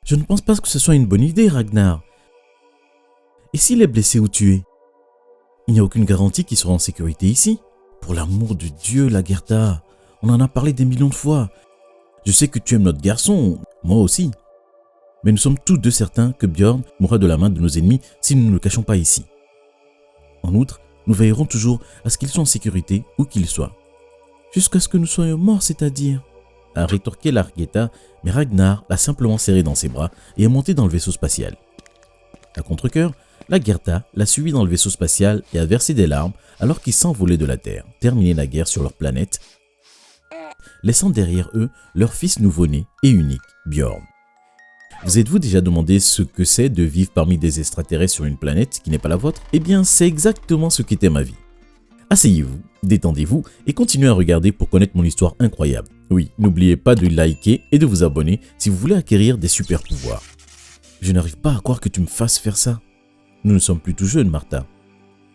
Je ne pense pas que ce soit une bonne idée, Ragnar. Et s'il est blessé ou tué? Il n'y a aucune garantie qu'il sera en sécurité ici. Pour l'amour de Dieu, Lagertha, on en a parlé des millions de fois. Je sais que tu aimes notre garçon, moi aussi. Mais nous sommes tous deux certains que Björn mourra de la main de nos ennemis si nous ne le cachons pas ici. En outre, nous veillerons toujours à ce qu'il soit en sécurité où qu'il soit. Jusqu'à ce que nous soyons morts, c'est-à-dire, a rétorqué Lagertha, mais Ragnar l'a simplement serré dans ses bras et est monté dans le vaisseau spatial. À contre-cœur, Lagertha l'a suivi dans le vaisseau spatial et a versé des larmes alors qu'ils s'envolaient de la Terre, terminer la guerre sur leur planète, laissant derrière eux leur fils nouveau-né et unique, Björn. Vous êtes-vous déjà demandé ce que c'est de vivre parmi des extraterrestres sur une planète qui n'est pas la vôtre? Eh bien, c'est exactement ce qu'était ma vie. Asseyez-vous, détendez-vous et continuez à regarder pour connaître mon histoire incroyable. Oui, n'oubliez pas de liker et de vous abonner si vous voulez acquérir des super pouvoirs. Je n'arrive pas à croire que tu me fasses faire ça. Nous ne sommes plus tout jeunes, Martha.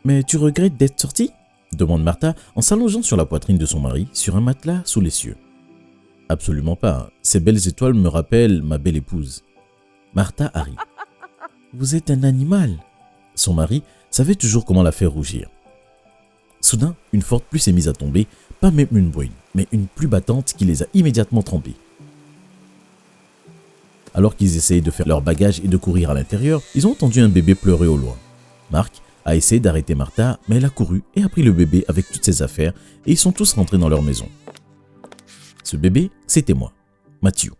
Mais tu regrettes d'être sortie? Demande Martha en s'allongeant sur la poitrine de son mari sur un matelas sous les cieux. Absolument pas. Ces belles étoiles me rappellent ma belle épouse. Martha a ri. Vous êtes un animal. Son mari savait toujours comment la faire rougir. Soudain, une forte pluie s'est mise à tomber, pas même une bruine, mais une pluie battante qui les a immédiatement trempés. Alors qu'ils essayaient de faire leur bagage et de courir à l'intérieur, ils ont entendu un bébé pleurer au loin. Mark a essayé d'arrêter Martha, mais elle a couru et a pris le bébé avec toutes ses affaires et ils sont tous rentrés dans leur maison. Ce bébé, c'était moi, Matthew.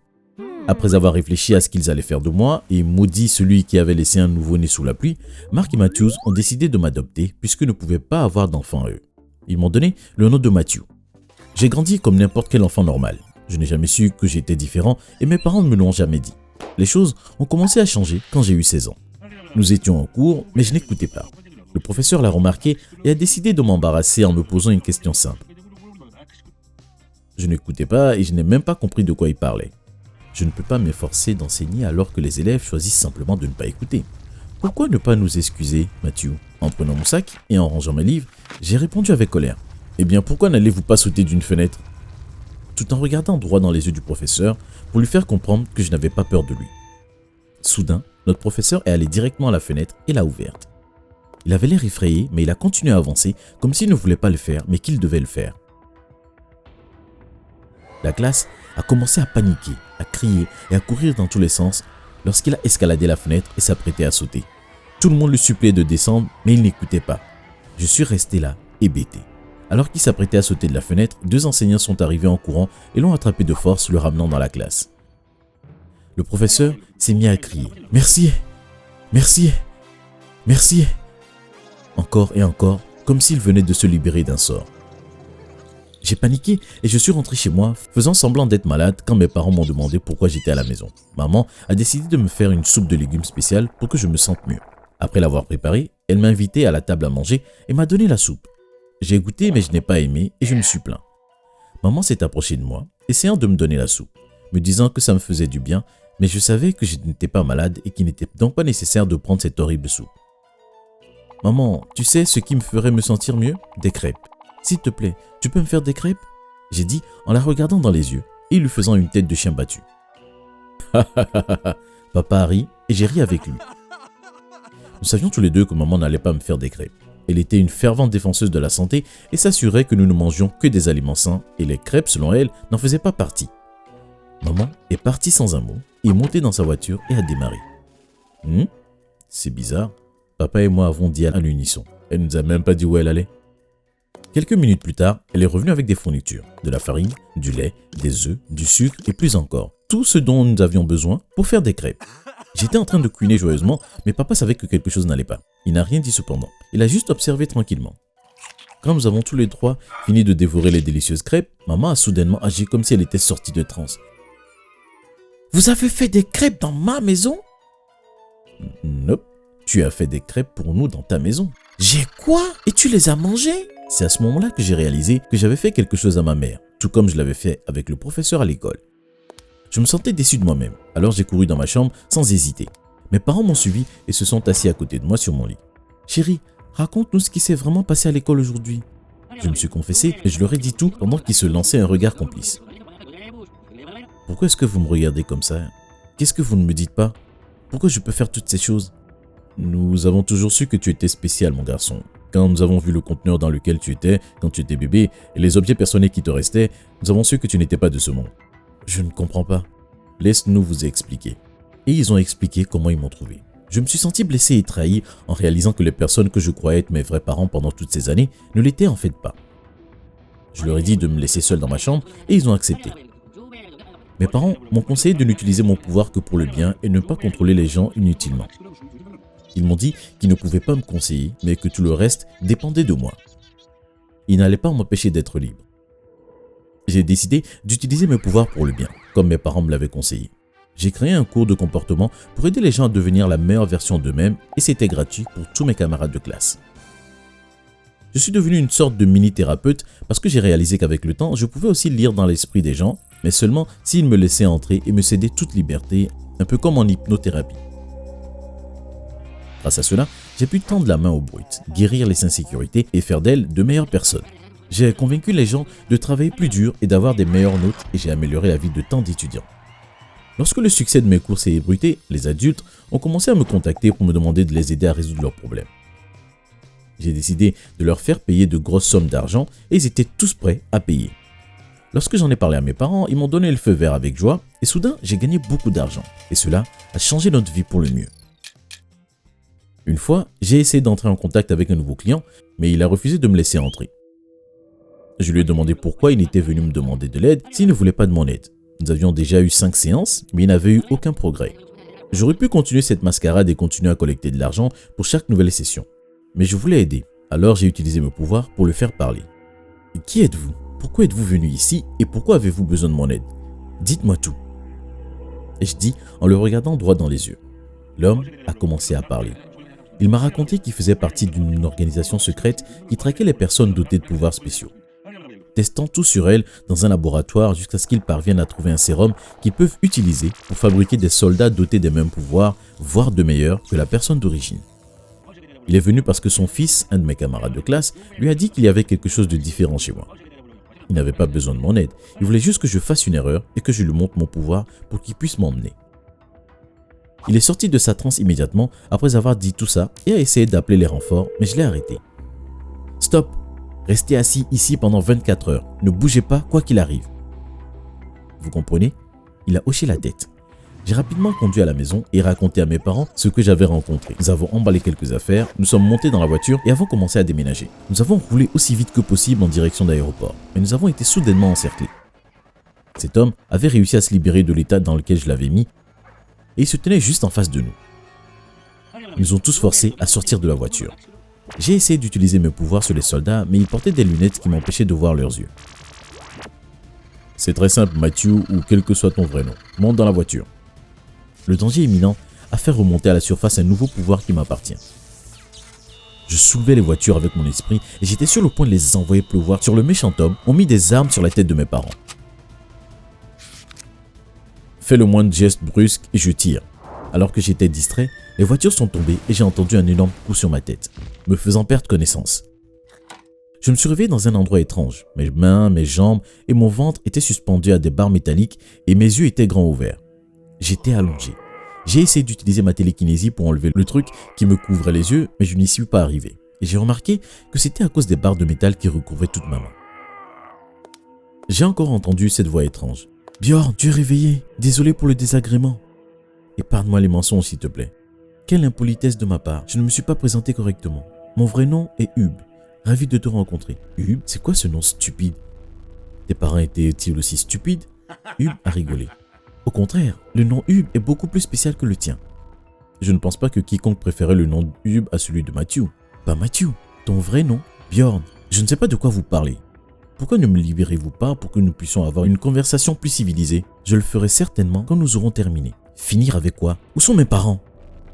Après avoir réfléchi à ce qu'ils allaient faire de moi et maudit celui qui avait laissé un nouveau-né sous la pluie, Mark et Matthews ont décidé de m'adopter puisqu'ils ne pouvaient pas avoir d'enfant à eux. Ils m'ont donné le nom de Matthew. J'ai grandi comme n'importe quel enfant normal. Je n'ai jamais su que j'étais différent et mes parents ne me l'ont jamais dit. Les choses ont commencé à changer quand j'ai eu 16 ans. Nous étions en cours, mais je n'écoutais pas. Le professeur l'a remarqué et a décidé de m'embarrasser en me posant une question simple. Je n'écoutais pas et je n'ai même pas compris de quoi il parlait. Je ne peux pas m'efforcer d'enseigner alors que les élèves choisissent simplement de ne pas écouter. Pourquoi ne pas nous excuser, Matthew? En prenant mon sac et en rangeant mes livres, j'ai répondu avec colère. Eh bien, pourquoi n'allez-vous pas sauter d'une fenêtre? Tout en regardant droit dans les yeux du professeur pour lui faire comprendre que je n'avais pas peur de lui. Soudain, notre professeur est allé directement à la fenêtre et l'a ouverte. Il avait l'air effrayé, mais il a continué à avancer comme s'il ne voulait pas le faire, mais qu'il devait le faire. La classe a commencé à paniquer, à crier et à courir dans tous les sens lorsqu'il a escaladé la fenêtre et s'apprêtait à sauter. Tout le monde lui suppliait de descendre, mais il n'écoutait pas. Je suis resté là, hébété. Alors qu'il s'apprêtait à sauter de la fenêtre, deux enseignants sont arrivés en courant et l'ont attrapé de force, le ramenant dans la classe. Le professeur s'est mis à crier « Merci, merci, merci !» Encore et encore, comme s'il venait de se libérer d'un sort. J'ai paniqué et je suis rentré chez moi, faisant semblant d'être malade quand mes parents m'ont demandé pourquoi j'étais à la maison. Maman a décidé de me faire une soupe de légumes spéciale pour que je me sente mieux. Après l'avoir préparée, elle m'a invité à la table à manger et m'a donné la soupe. J'ai goûté mais je n'ai pas aimé et je me suis plaint. Maman s'est approchée de moi, essayant de me donner la soupe, me disant que ça me faisait du bien, mais je savais que je n'étais pas malade et qu'il n'était donc pas nécessaire de prendre cette horrible soupe. Maman, tu sais ce qui me ferait me sentir mieux? Des crêpes. S'il te plaît, tu peux me faire des crêpes? J'ai dit en la regardant dans les yeux et lui faisant une tête de chien battu. Papa a ri et j'ai ri avec lui. Nous savions tous les deux que maman n'allait pas me faire des crêpes. Elle était une fervente défenseuse de la santé et s'assurait que nous ne mangions que des aliments sains et les crêpes, selon elle, n'en faisaient pas partie. Maman est partie sans un mot, est montée dans sa voiture et a démarré. C'est bizarre. Papa et moi avons dit à l'unisson. Elle ne nous a même pas dit où elle allait. Quelques minutes plus tard, elle est revenue avec des fournitures, de la farine, du lait, des œufs, du sucre et plus encore. Tout ce dont nous avions besoin pour faire des crêpes. J'étais en train de couiner joyeusement, mais papa savait que quelque chose n'allait pas. Il n'a rien dit cependant. Il a juste observé tranquillement. Quand nous avons tous les trois fini de dévorer les délicieuses crêpes, maman a soudainement agi comme si elle était sortie de transe. « Vous avez fait des crêpes dans ma maison ?» Nope. Tu as fait des crêpes pour nous dans ta maison. J'ai quoi? Et tu les as mangées? C'est à ce moment-là que j'ai réalisé que j'avais fait quelque chose à ma mère, tout comme je l'avais fait avec le professeur à l'école. Je me sentais déçu de moi-même, alors j'ai couru dans ma chambre sans hésiter. Mes parents m'ont suivi et se sont assis à côté de moi sur mon lit. Chérie, raconte-nous ce qui s'est vraiment passé à l'école aujourd'hui. Je me suis confessé et je leur ai dit tout pendant qu'ils se lançaient un regard complice. Pourquoi est-ce que vous me regardez comme ça? Qu'est-ce que vous ne me dites pas? Pourquoi je peux faire toutes ces choses? Nous avons toujours su que tu étais spécial, mon garçon. Quand nous avons vu le conteneur dans lequel tu étais, quand tu étais bébé, et les objets personnels qui te restaient, nous avons su que tu n'étais pas de ce monde. Je ne comprends pas. Laisse-nous vous expliquer. Et ils ont expliqué comment ils m'ont trouvé. Je me suis senti blessé et trahi en réalisant que les personnes que je croyais être mes vrais parents pendant toutes ces années ne l'étaient en fait pas. Je leur ai dit de me laisser seul dans ma chambre et ils ont accepté. Mes parents m'ont conseillé de n'utiliser mon pouvoir que pour le bien et ne pas contrôler les gens inutilement. Ils m'ont dit qu'ils ne pouvaient pas me conseiller, mais que tout le reste dépendait de moi. Ils n'allaient pas m'empêcher d'être libre. J'ai décidé d'utiliser mes pouvoirs pour le bien, comme mes parents me l'avaient conseillé. J'ai créé un cours de comportement pour aider les gens à devenir la meilleure version d'eux-mêmes et c'était gratuit pour tous mes camarades de classe. Je suis devenu une sorte de mini-thérapeute parce que j'ai réalisé qu'avec le temps, je pouvais aussi lire dans l'esprit des gens, mais seulement s'ils me laissaient entrer et me cédaient toute liberté, un peu comme en hypnothérapie. Grâce à cela, j'ai pu tendre la main aux brutes, guérir les insécurités et faire d'elles de meilleures personnes. J'ai convaincu les gens de travailler plus dur et d'avoir des meilleures notes et j'ai amélioré la vie de tant d'étudiants. Lorsque le succès de mes cours s'est ébruité, les adultes ont commencé à me contacter pour me demander de les aider à résoudre leurs problèmes. J'ai décidé de leur faire payer de grosses sommes d'argent et ils étaient tous prêts à payer. Lorsque j'en ai parlé à mes parents, ils m'ont donné le feu vert avec joie et soudain j'ai gagné beaucoup d'argent et cela a changé notre vie pour le mieux. Une fois, j'ai essayé d'entrer en contact avec un nouveau client, mais il a refusé de me laisser entrer. Je lui ai demandé pourquoi il était venu me demander de l'aide s'il ne voulait pas de mon aide. Nous avions déjà eu 5 séances, mais il n'avait eu aucun progrès. J'aurais pu continuer cette mascarade et continuer à collecter de l'argent pour chaque nouvelle session. Mais je voulais aider, alors j'ai utilisé mes pouvoirs pour le faire parler. « Qui êtes-vous? Pourquoi êtes-vous venu ici et pourquoi avez-vous besoin de mon aide? Dites-moi tout. » Et je dis en le regardant droit dans les yeux. L'homme a commencé à parler. Il m'a raconté qu'il faisait partie d'une organisation secrète qui traquait les personnes dotées de pouvoirs spéciaux, testant tout sur elles dans un laboratoire jusqu'à ce qu'ils parviennent à trouver un sérum qu'ils peuvent utiliser pour fabriquer des soldats dotés des mêmes pouvoirs, voire de meilleurs que la personne d'origine. Il est venu parce que son fils, un de mes camarades de classe, lui a dit qu'il y avait quelque chose de différent chez moi. Il n'avait pas besoin de mon aide, il voulait juste que je fasse une erreur et que je lui montre mon pouvoir pour qu'il puisse m'emmener. Il est sorti de sa transe immédiatement après avoir dit tout ça et a essayé d'appeler les renforts, mais je l'ai arrêté. Stop! Restez assis ici pendant 24 heures. Ne bougez pas quoi qu'il arrive. Vous comprenez? Il a hoché la tête. J'ai rapidement conduit à la maison et raconté à mes parents ce que j'avais rencontré. Nous avons emballé quelques affaires, nous sommes montés dans la voiture et avons commencé à déménager. Nous avons roulé aussi vite que possible en direction d'aéroport, mais nous avons été soudainement encerclés. Cet homme avait réussi à se libérer de l'état dans lequel je l'avais mis et il se tenait juste en face de nous. Ils nous ont tous forcés à sortir de la voiture. J'ai essayé d'utiliser mes pouvoirs sur les soldats, mais ils portaient des lunettes qui m'empêchaient de voir leurs yeux. C'est très simple, Matthew, ou quel que soit ton vrai nom. Monte dans la voiture. Le danger imminent a fait remonter à la surface un nouveau pouvoir qui m'appartient. Je soulevais les voitures avec mon esprit et j'étais sur le point de les envoyer pleuvoir sur le méchant homme. On mit des armes sur la tête de mes parents. Fais le moindre geste brusque et je tire. Alors que j'étais distrait, les voitures sont tombées et j'ai entendu un énorme coup sur ma tête, me faisant perdre connaissance. Je me suis réveillé dans un endroit étrange. Mes mains, mes jambes et mon ventre étaient suspendus à des barres métalliques et mes yeux étaient grands ouverts. J'étais allongé. J'ai essayé d'utiliser ma télékinésie pour enlever le truc qui me couvrait les yeux, mais je n'y suis pas arrivé. Et j'ai remarqué que c'était à cause des barres de métal qui recouvraient toute ma main. J'ai encore entendu cette voix étrange. « Bjorn, tu es réveillé. Désolé pour le désagrément. Épargne-moi les mensonges, s'il te plaît. Quelle impolitesse de ma part. Je ne me suis pas présenté correctement. Mon vrai nom est Hub. Ravi de te rencontrer. » Hub, c'est quoi ce nom stupide? Tes parents étaient-ils aussi stupides? Hub a rigolé. Au contraire, le nom Hub est beaucoup plus spécial que le tien. Je ne pense pas que quiconque préférait le nom Hub à celui de Matthew. Pas Matthew, ton vrai nom, Bjorn. Je ne sais pas de quoi vous parlez. Pourquoi ne me libérez-vous pas pour que nous puissions avoir une conversation plus civilisée? Je le ferai certainement quand nous aurons terminé. Finir avec quoi? Où sont mes parents?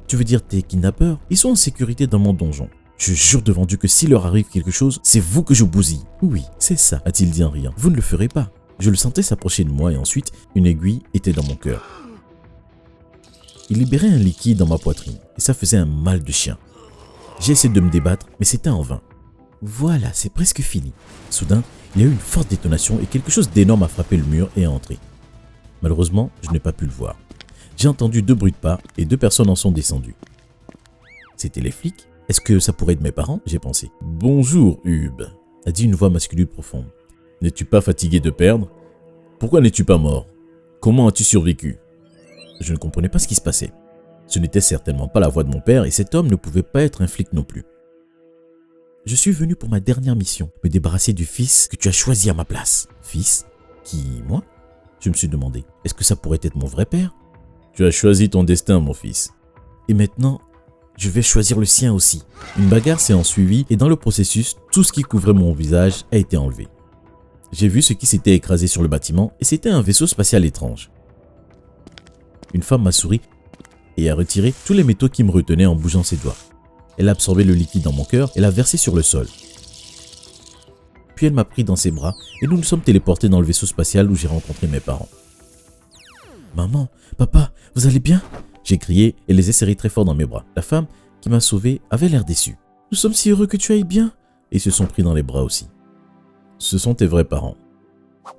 Tu veux dire tes kidnappeurs? Ils sont en sécurité dans mon donjon. Je jure devant Dieu que s'il leur arrive quelque chose, c'est vous que je bousille. Oui, c'est ça, a-t-il dit en riant. Vous ne le ferez pas. Je le sentais s'approcher de moi et ensuite, une aiguille était dans mon cœur. Il libérait un liquide dans ma poitrine et ça faisait un mal de chien. J'ai essayé de me débattre, mais c'était en vain. Voilà, c'est presque fini. Soudain, il y a eu une forte détonation et quelque chose d'énorme a frappé le mur et est entré. Malheureusement, je n'ai pas pu le voir. j'ai entendu 2 bruits de pas et 2 personnes en sont descendues. C'était les flics? Est-ce que ça pourrait être mes parents? J'ai pensé. « Bonjour, Hub », a dit une voix masculine profonde. « N'es-tu pas fatigué de perdre? Pourquoi n'es-tu pas mort? Comment as-tu survécu ?» Je ne comprenais pas ce qui se passait. Ce n'était certainement pas la voix de mon père et cet homme ne pouvait pas être un flic non plus. « Je suis venu pour ma dernière mission, me débarrasser du fils que tu as choisi à ma place. »« Fils? Qui, moi ?» Je me suis demandé. « Est-ce que ça pourrait être mon vrai père ?»« Tu as choisi ton destin, mon fils. Et maintenant, je vais choisir le sien aussi. » Une bagarre s'est ensuivie et dans le processus, tout ce qui couvrait mon visage a été enlevé. J'ai vu ce qui s'était écrasé sur le bâtiment et c'était un vaisseau spatial étrange. Une femme m'a souri et a retiré tous les métaux qui me retenaient en bougeant ses doigts. Elle a absorbé le liquide dans mon cœur et l'a versé sur le sol. Puis elle m'a pris dans ses bras et nous nous sommes téléportés dans le vaisseau spatial où j'ai rencontré mes parents. « Maman, papa, vous allez bien ?» J'ai crié et les ai serrés très fort dans mes bras. La femme qui m'a sauvé avait l'air déçue. « Nous sommes si heureux que tu ailles bien !» Et ils se sont pris dans les bras aussi. « Ce sont tes vrais parents. »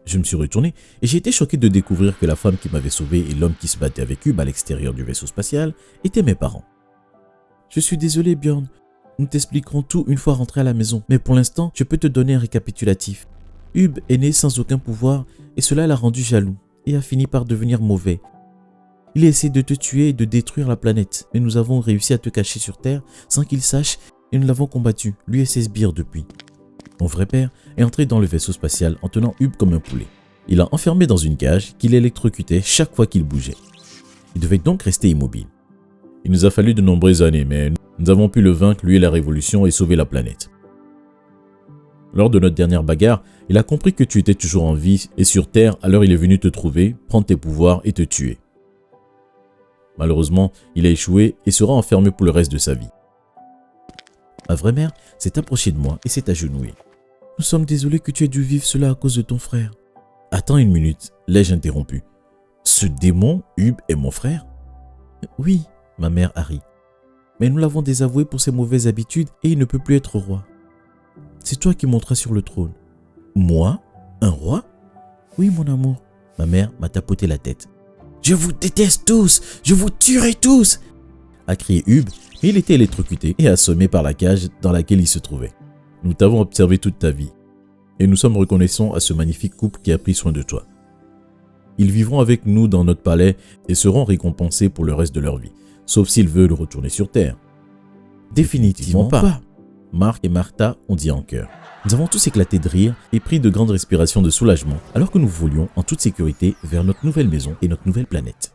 Je me suis retourné et j'ai été choqué de découvrir que la femme qui m'avait sauvé et l'homme qui se battait avec Hub à l'extérieur du vaisseau spatial étaient mes parents. « Je suis désolé, Bjorn. Nous t'expliquerons tout une fois rentré à la maison. Mais pour l'instant, je peux te donner un récapitulatif. Hub est né sans aucun pouvoir et cela l'a rendu jaloux et a fini par devenir mauvais. Il a essayé de te tuer et de détruire la planète, mais nous avons réussi à te cacher sur Terre sans qu'il sache et nous l'avons combattu, lui et ses sbires depuis. Mon vrai père est entré dans le vaisseau spatial en tenant Hub comme un poulet. Il l'a enfermé dans une cage qu'il électrocutait chaque fois qu'il bougeait. Il devait donc rester immobile. Il nous a fallu de nombreuses années, mais nous avons pu le vaincre, lui et la révolution, et sauver la planète. Lors de notre dernière bagarre, il a compris que tu étais toujours en vie et sur Terre, alors il est venu te trouver, prendre tes pouvoirs et te tuer. Malheureusement, il a échoué et sera enfermé pour le reste de sa vie. Ma vraie mère s'est approchée de moi et s'est agenouillée. « Nous sommes désolés que tu aies dû vivre cela à cause de ton frère. »« Attends une minute, l'ai-je interrompu. Ce démon, Hub, est mon frère ?»« Oui, ma mère a ri. Mais nous l'avons désavoué pour ses mauvaises habitudes et il ne peut plus être roi. C'est toi qui monteras sur le trône. »« Moi? Un roi? »« Oui, mon amour. » Ma mère m'a tapoté la tête. « Je vous déteste tous! Je vous tuerai tous !» a crié Hub, mais il était électrocuté et assommé par la cage dans laquelle il se trouvait. Nous t'avons observé toute ta vie et nous sommes reconnaissants à ce magnifique couple qui a pris soin de toi. Ils vivront avec nous dans notre palais et seront récompensés pour le reste de leur vie, sauf s'ils veulent retourner sur Terre. Définitivement pas. Marc et Martha ont dit en chœur. Nous avons tous éclaté de rire et pris de grandes respirations de soulagement alors que nous volions en toute sécurité vers notre nouvelle maison et notre nouvelle planète.